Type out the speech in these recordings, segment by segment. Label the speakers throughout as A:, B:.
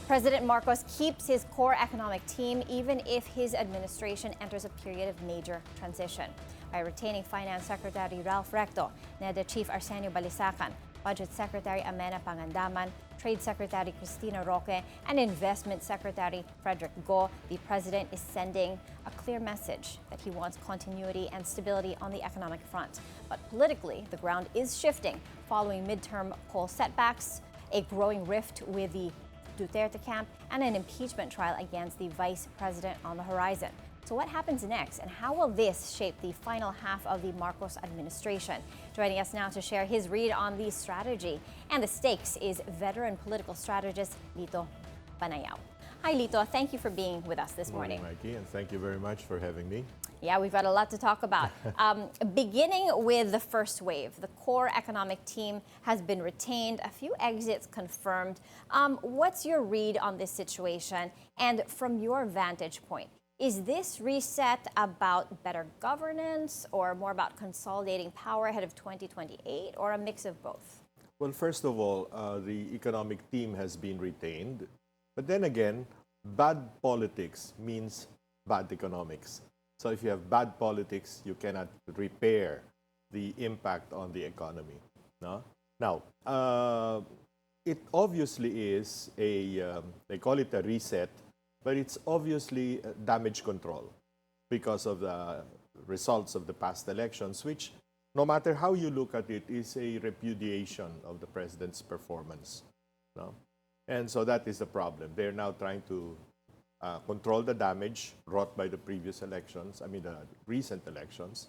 A: President Marcos keeps his core economic team even if his administration enters a period of major transition. By retaining Finance Secretary Ralph Recto, NEDA Chief Arsenio Balisacan, Budget Secretary Amenah Pangandaman, Trade Secretary Cristina Roque, and Investment Secretary Frederick Go, the President is sending a clear message that he wants continuity and stability on the economic front. But politically, the ground is shifting following midterm poll setbacks, a growing rift with the Duterte camp, and an impeachment trial against the Vice President on the horizon. So what happens next, and how will this shape the final half of the Marcos administration? Joining us now to share his read on the strategy and the stakes is veteran political strategist Lito Banayo. Hi, Lito. Thank you for being with us this morning.
B: Good morning, Mikey, and thank you very much for having me.
A: Yeah, we've got a lot to talk about. Beginning with the first wave, the core economic team has been retained, a few exits confirmed. What's your read on this situation? And from your vantage point, is this reset about better governance or more about consolidating power ahead of 2028, or a mix of both?
B: Well, first of all, the economic team has been retained. But then again, bad politics means bad economics. So if you have bad politics, you cannot repair the impact on the economy. No? Now, it obviously is they call it a reset, but it's obviously damage control because of the results of the past elections, which, no matter how you look at it, is a repudiation of the president's performance. No? And so that is the problem. They're now trying to control the damage wrought by the previous elections, the recent elections.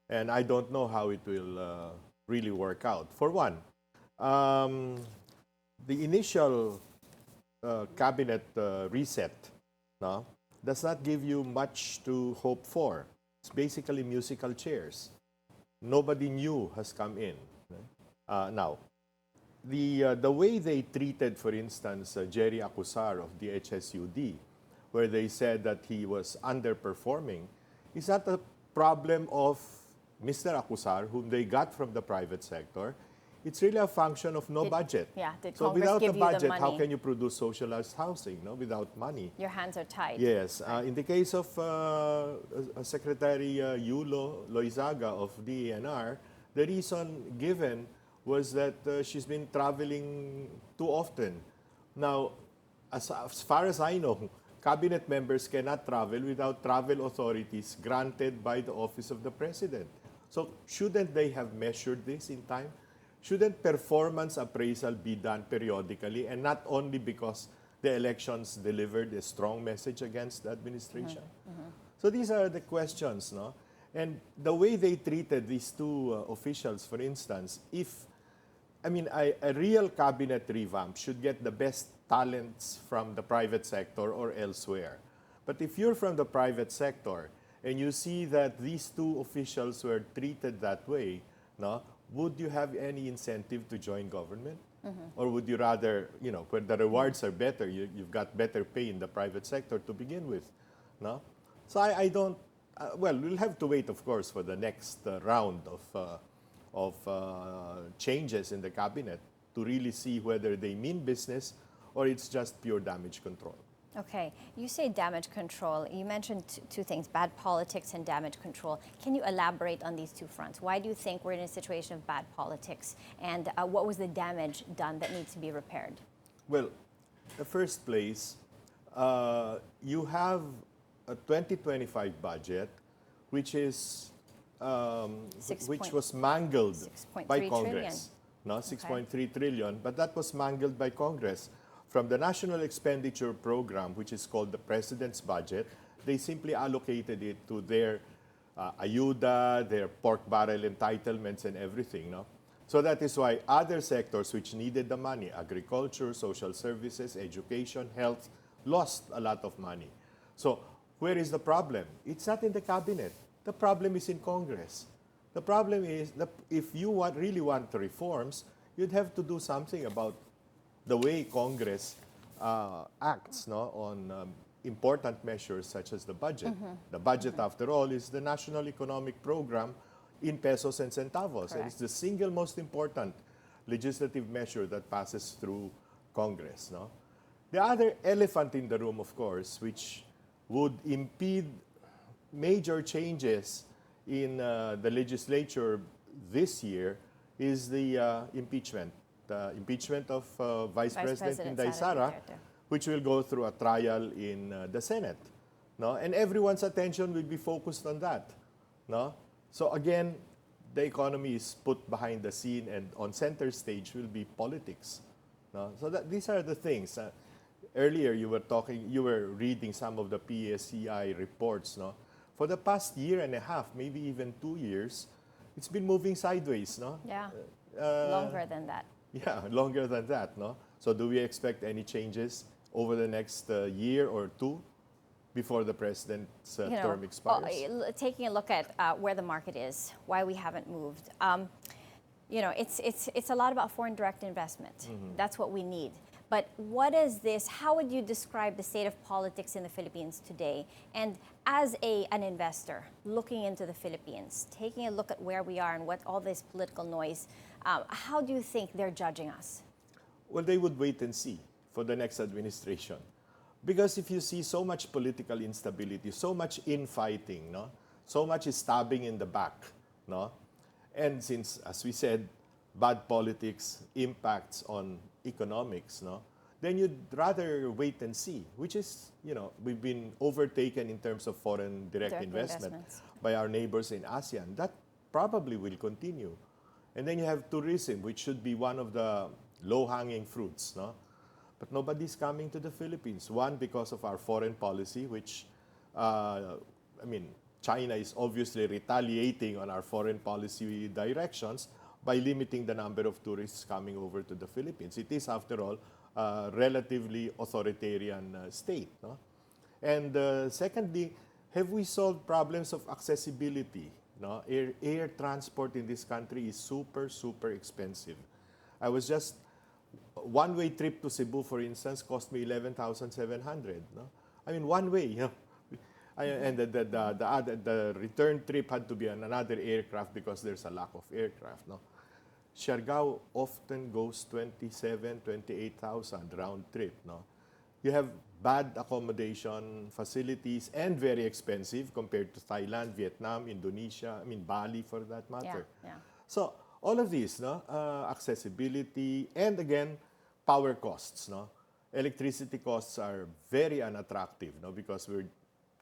B: And I don't know how it will really work out. For one, the initial cabinet reset does not give you much to hope for. It's basically musical chairs. Nobody new has come in. Now, the way they treated, for instance, Jerry Acusar of the HSUD, where they said that he was underperforming, is not a problem of Mr. Acusar, whom they got from the private sector. It's really a function of no budget.
A: Yeah, did
B: so
A: Congress
B: without
A: give
B: the
A: you the
B: budget,
A: money?
B: how can you produce socialized housing without money?
A: Your hands are tied.
B: Yes. In the case of Secretary Yulo Loizaga of DENR, the reason given was that she's been traveling too often. Now, as far as I know, cabinet members cannot travel without travel authorities granted by the Office of the President. So shouldn't they have measured this in time? Shouldn't performance appraisal be done periodically, and not only because the elections delivered a strong message against the administration? So these are the questions, no? And the way they treated these two officials, for instance, a real cabinet revamp should get the best talents from the private sector or elsewhere. But if you're from the private sector and you see that these two officials were treated that way, no, would you have any incentive to join government? Or would you rather, when the rewards are better, you've got better pay in the private sector to begin with? No? So I don't, we'll have to wait, of course, for the next round of changes in the cabinet to really see whether they mean business or it's just pure damage control.
A: Okay, you say damage control. You mentioned two things, bad politics and damage control. Can you elaborate on these two fronts? Why do you think we're in a situation of bad politics? And what was the damage done that needs to be repaired?
B: Well, in the first place, you have a 2025 budget, which is which was mangled by Congress. No, 6.3 trillion, but that was mangled by Congress. From the National Expenditure Program, which is called the President's Budget, they simply allocated it to their ayuda, their pork barrel entitlements and everything. No? So that is why other sectors which needed the money, agriculture, social services, education, health, lost a lot of money. So where is the problem? It's not in the cabinet. The problem is in Congress. The problem is that if you really want reforms, you'd have to do something about the way Congress acts on important measures such as the budget. The budget, after all, is the national economic program in pesos and centavos. And it's the single most important legislative measure that passes through Congress. The other elephant in the room, of course, which would impede major changes in the legislature this year is the impeachment. The impeachment of Vice President Inday Sara,
A: Duterte.
B: which will go through a trial in the Senate. No? And everyone's attention will be focused on that. No? So again, the economy is put behind the scene, and on center stage will be politics. No? So these are the things. Earlier you were reading some of the PSCI reports. No? For the past year and a half, maybe even 2 years, it's been moving sideways. No?
A: Yeah, longer than that.
B: Yeah, longer than that. No? So do we expect any changes over the next year or two before the president's term expires?
A: Taking a look at where the market is, why we haven't moved. It's a lot about foreign direct investment. That's what we need. But what is this? How would you describe the state of politics in the Philippines today? And as an investor looking into the Philippines, taking a look at where we are and what all this political noise, how do you think they're judging us?
B: Well, they would wait and see for the next administration. Because if you see so much political instability, so much infighting, no? So much stabbing in the back, no? And since, as we said, bad politics impacts on economics, no? Then you'd rather wait and see, which is, we've been overtaken in terms of foreign direct investment by our neighbors in ASEAN. That probably will continue. And then you have tourism, which should be one of the low-hanging fruits, no? But nobody's coming to the Philippines. One, because of our foreign policy, which, China is obviously retaliating on our foreign policy directions by limiting the number of tourists coming over to the Philippines. It is, after all, a relatively authoritarian state. No? And secondly, have we solved problems of accessibility? No? Air transport in this country is super, super expensive. I was just one-way trip to Cebu, for instance, cost me 11,700. No? I mean, one way. And the return trip had to be on another aircraft because there's a lack of aircraft. No? Siargao often goes 27,000, 28,000 round trip. No? You have bad accommodation facilities and very expensive compared to Thailand, Vietnam, Indonesia, Bali for that matter.
A: Yeah.
B: So all of these, no, accessibility, and again, power costs. No? Electricity costs are very unattractive, no, because we're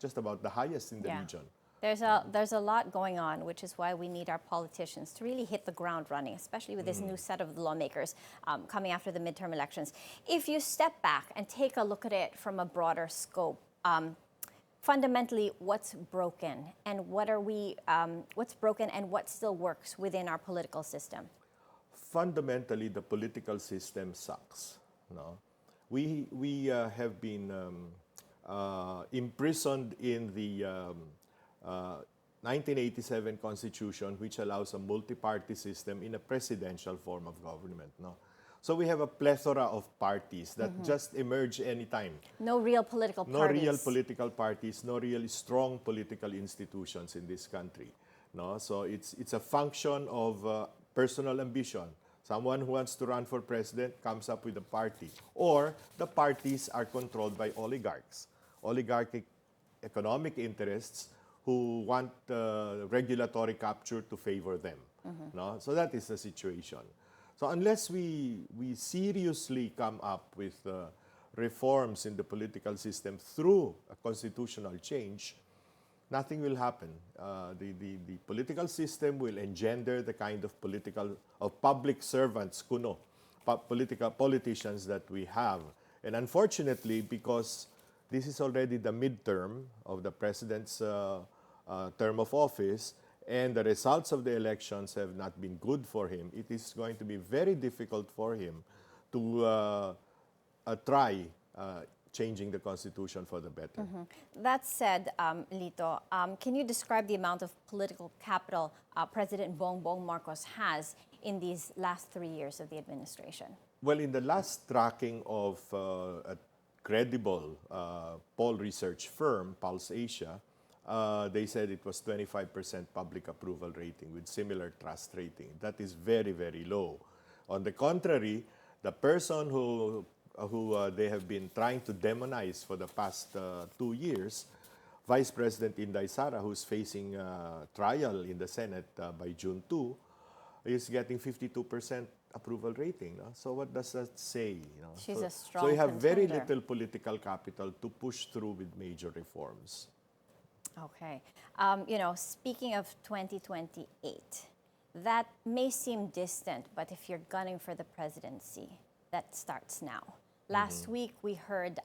B: just about the highest in the region.
A: There's a lot going on, which is why we need our politicians to really hit the ground running, especially with this new set of lawmakers coming after the midterm elections. If you step back and take a look at it from a broader scope, fundamentally, what's broken and what's broken and what still works within our political system?
B: Fundamentally, the political system sucks. No, we have been imprisoned in the 1987 Constitution, which allows a multi-party system in a presidential form of government. No? So we have a plethora of parties that just emerge anytime.
A: No real political parties.
B: No real political parties, no really strong political institutions in this country. No? So it's a function of personal ambition. Someone who wants to run for president comes up with a party. Or the parties are controlled by oligarchs. Oligarchic economic interests who want regulatory capture to favor them. No? So that is the situation. So unless we seriously come up with reforms in the political system through a constitutional change, nothing will happen. The political system will engender the kind of public servants, politicians that we have. And unfortunately, because this is already the midterm of the president's term of office, and the results of the elections have not been good for him, it is going to be very difficult for him to try changing the Constitution for the better.
A: That said, Lito, can you describe the amount of political capital President Bongbong Marcos has in these last 3 years of the administration?
B: Well, in the last tracking of a credible poll research firm, Pulse Asia, they said it was 25% public approval rating with similar trust rating. That is very, very low. On the contrary, the person who they have been trying to demonize for the past 2 years, Vice President Inday Sara, who's facing trial in the Senate by June 2, is getting 52% approval rating. No? So what does that say?
A: She's a strong
B: So you have very
A: contender.
B: little political capital to push through with major reforms.
A: Okay. Speaking of 2028, that may seem distant, but if you're gunning for the presidency, that starts now. Last week, we heard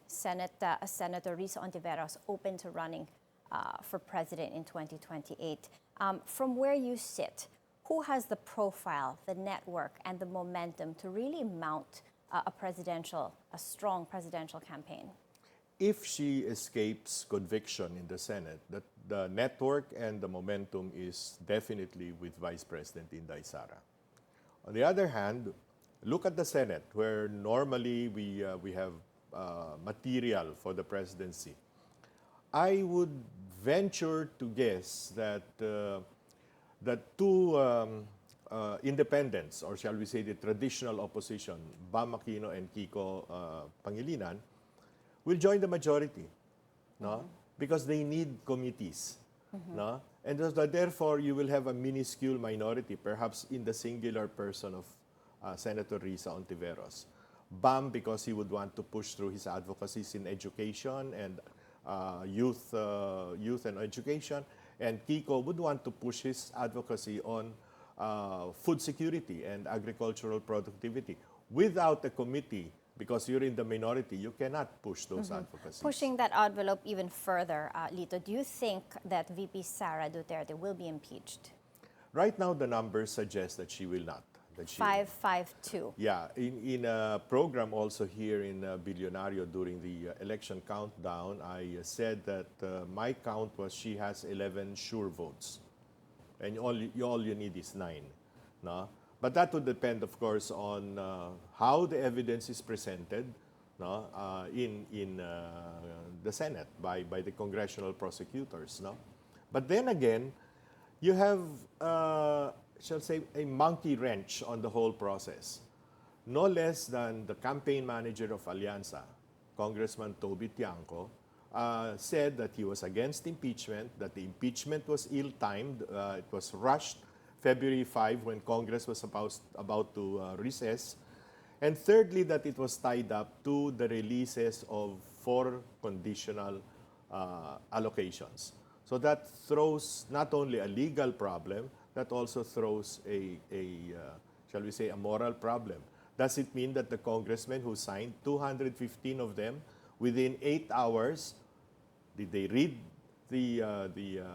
A: Senator Risa Ontiveros open to running for president in 2028. From where you sit, who has the profile, the network, and the momentum to really mount a strong presidential campaign?
B: If she escapes conviction in the Senate, the network and the momentum is definitely with Vice President Inday Sara. On the other hand, look at the Senate, where normally we have material for the presidency. I would venture to guess that the two independents, or shall we say the traditional opposition, Bam Aquino and Kiko Pangilinan, will join the majority, no? Because they need committees, no? And therefore, you will have a minuscule minority, perhaps in the singular person of Senator Risa Ontiveros. Bam, because he would want to push through his advocacies in education and youth and education, and Kiko would want to push his advocacy on food security and agricultural productivity. Without a committee, because you're in the minority, you cannot push those advocacies.
A: Pushing that envelope even further, Lito, do you think that VP Sara Duterte will be impeached?
B: Right now, the numbers suggest that she will not.
A: 552.
B: Yeah, in a program also here in Bilyonaryo during the election countdown, I said that my count was she has 11 sure votes. And all you need is 9. No? But that would depend, of course, on how the evidence is presented, no? In the Senate by the congressional prosecutors. No? But then again, you have, shall say, a monkey wrench on the whole process. No less than the campaign manager of Alianza, Congressman Toby Tiangco, said that he was against impeachment, that the impeachment was ill-timed, it was rushed February 5 when Congress was about to recess. And thirdly, that it was tied up to the releases of 4 conditional allocations. So that throws not only a legal problem, that also throws shall we say, a moral problem. Does it mean that the congressmen who signed 215 of them within 8 hours, did they read the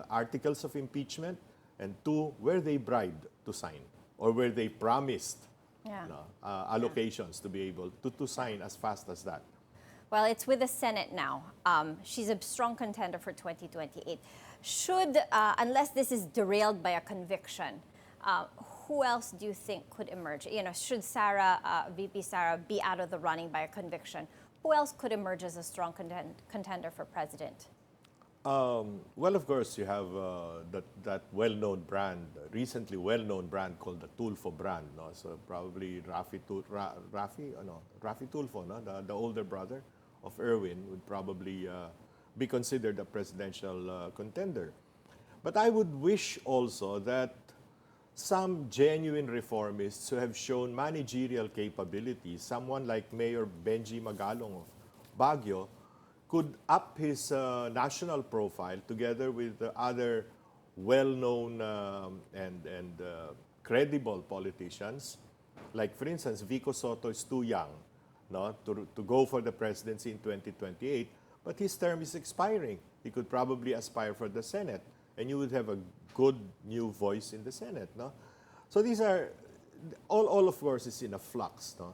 B: articles of impeachment? And 2, were they bribed to sign? Or were they promised allocations to be able to sign as fast as that?
A: Well, it's with the Senate now. She's a strong contender for 2028. Unless this is derailed by a conviction, who else do you think could emerge? Should VP Sara be out of the running by a conviction, who else could emerge as a strong contender for president?
B: Well, of course, you have that well-known brand, recently well-known brand called the Tulfo brand. No? So probably Rafi Tulfo, no? The older brother of Erwin, would probably be considered a presidential contender. But I would wish also that some genuine reformists who have shown managerial capabilities, someone like Mayor Benji Magalong of Baguio, could up his national profile together with other well-known and credible politicians. Like, for instance, Vico Soto is too young, no, to go for the presidency in 2028, but his term is expiring. He could probably aspire for the Senate, and you would have a good new voice in the Senate. No? So these are, all of course, is in a flux. No?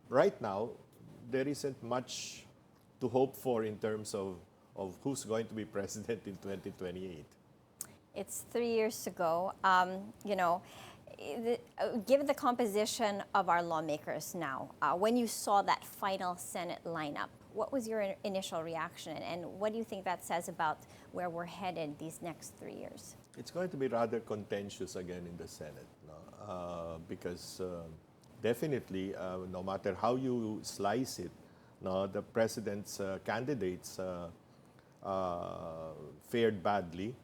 B: Right now, there isn't much to hope for in terms of who's going to be president in 2028.
A: It's 3 years to go. Given the composition of our lawmakers now, when you saw that final Senate lineup, what was your initial reaction, and what do you think that says about where we're headed these next 3 years?
B: It's going to be rather contentious again in the Senate, no? Because definitely, no matter how you slice it, no, the president's candidates fared badly,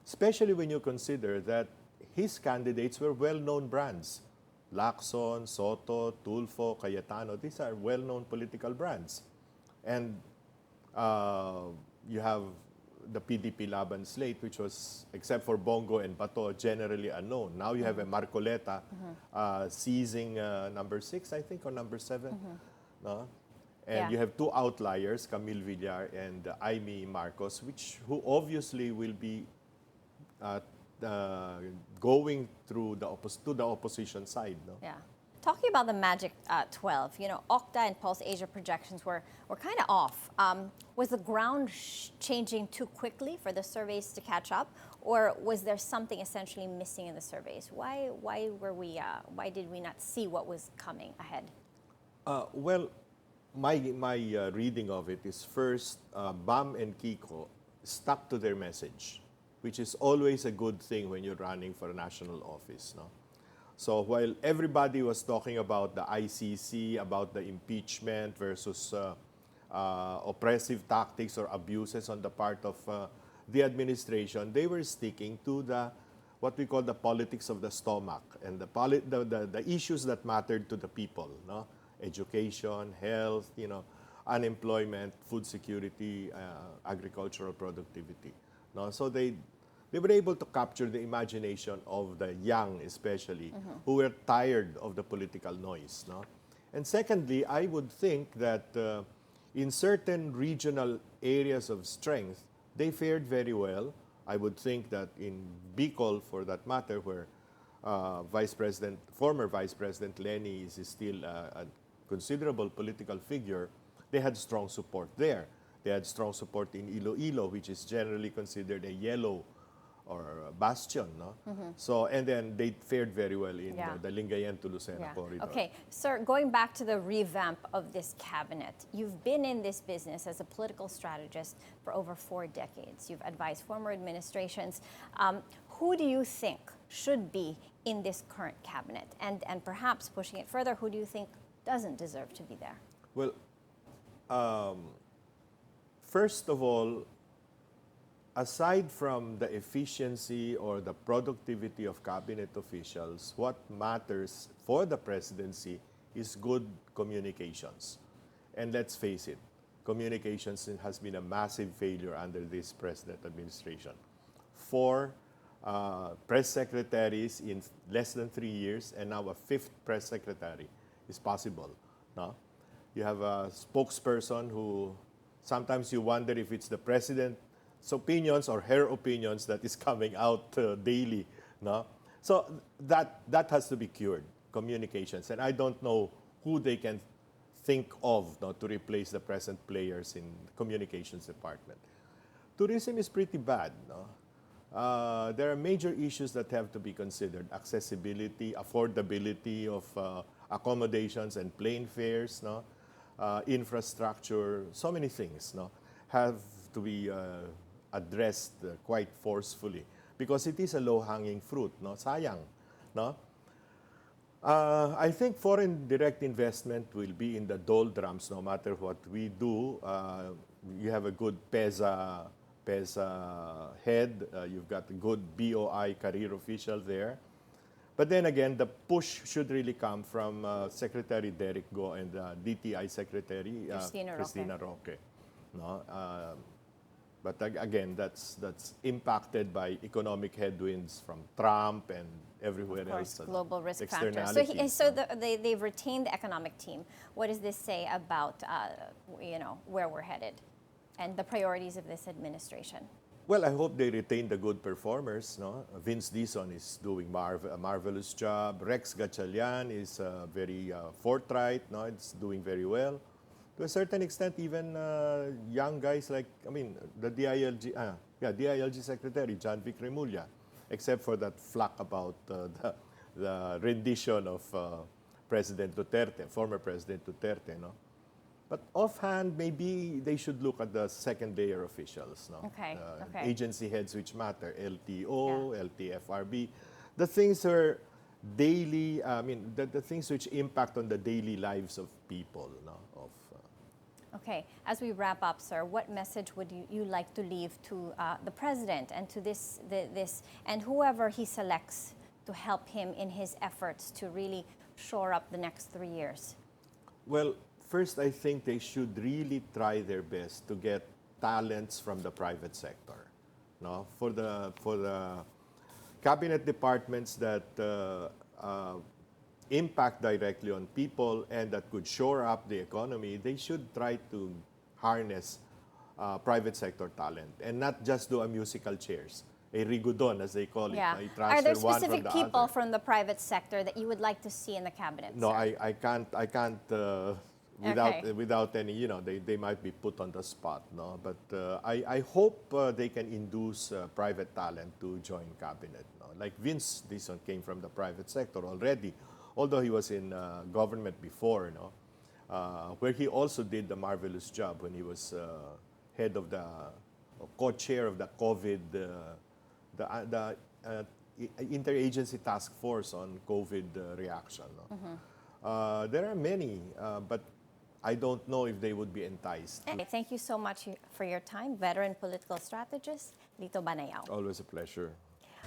B: especially when you consider that his candidates were well-known brands. Lacson, Soto, Tulfo, Cayetano, these are well-known political brands. And you have the PDP Laban slate, which was, except for Bongo and Bato, generally unknown. Now you have a Marcoleta seizing number 6, I think, or number 7. No? And you have two outliers, Camille Villar and Aimee Marcos, who obviously will be going through to the opposition side. No?
A: Yeah. Talking about the Magic 12, Okta and Pulse Asia projections were kind of off. Was the ground changing too quickly for the surveys to catch up, or was there something essentially missing in the surveys? Why did we not see what was coming ahead?
B: Well, my reading of it is first, Bam and Kiko stuck to their message, which is always a good thing when you're running for a national office. No? So while everybody was talking about the ICC, about the impeachment versus oppressive tactics or abuses on the part of the administration, they were sticking to what we call the politics of the stomach and the issues that mattered to the people. No? Education, health, unemployment, food security, agricultural productivity. No? So they were able to capture the imagination of the young, especially, who were tired of the political noise. No? And secondly, I would think that in certain regional areas of strength, they fared very well. I would think that in Bicol, for that matter, where former Vice President Lenny is still a considerable political figure, they had strong support there. They had strong support in Iloilo, which is generally considered a yellow or bastion, no? So, and then they fared very well in the Lingayen to Lucena corridor.
A: Okay, sir, going back to the revamp of this cabinet, you've been in this business as a political strategist for over 4 decades. You've advised former administrations. Who do you think should be in this current cabinet? And perhaps pushing it further, who do you think doesn't deserve to be there?
B: Well, first of all, aside from the efficiency or the productivity of cabinet officials, what matters for the presidency is good communications. And let's face it, communications has been a massive failure under this president administration. 4 press secretaries in less than 3 years, and now a 5th press secretary is possible. No? You have a spokesperson who sometimes you wonder if it's the president's opinions or her opinions that is coming out daily. No? So that has to be cured, communications. And I don't know who they can think of to replace the present players in the communications department. Tourism is pretty bad. No? There are major issues that have to be considered. Accessibility, affordability of accommodations and plane fares, no? Infrastructure, so many things have to be addressed quite forcefully because it is a low-hanging fruit. Sayang. No? I think foreign direct investment will be in the doldrums no matter what we do. You have a good PEZA head. You've got a good BOI career official there. But then again, the push should really come from Secretary Derek Go and DTI Secretary Cristina Roque. No? But again, that's impacted by economic headwinds from Trump and everywhere else.
A: Global risk factors. So they've retained the economic team. What does this say about where we're headed and the priorities of this administration?
B: Well, I hope they retain the good performers. No? Vince Dizon is doing a marvelous job. Rex Gatchalian is very forthright. No? It's doing very well. To a certain extent, even young guys like, the DILG Secretary, John Vic Remulla, except for that flack about the rendition of President Duterte, former President Duterte. No? But offhand, maybe they should look at the second layer officials. No?
A: Okay.
B: Agency heads which matter, LTO, LTFRB. The things where daily, the things which impact on the daily lives of people. No?
A: Okay, as we wrap up, sir, what message would you like to leave to the president and to this and whoever he selects to help him in his efforts to really shore up the next 3 years?
B: Well, first, I think they should really try their best to get talents from the private sector. No, for the cabinet departments that impact directly on people and that could shore up the economy, they should try to harness private sector talent and not just do a musical chairs, a rigodon as they call it.
A: Yeah.
B: I
A: Are there
B: transfer one from
A: specific
B: the
A: people
B: other.
A: from the private sector that you would like to see in the cabinet?
B: No,
A: sir?
B: I can't without any, they might be put on the spot, no? But I hope they can induce private talent to join cabinet, no? Like Vince Dizon came from the private sector already, although he was in government before, where he also did a marvelous job when he was head of the co-chair of the COVID, the interagency task force on COVID reaction. No? There are many, but I don't know if they would be enticed.
A: Okay, thank you so much for your time, veteran political strategist, Lito Banayo.
B: Always a pleasure.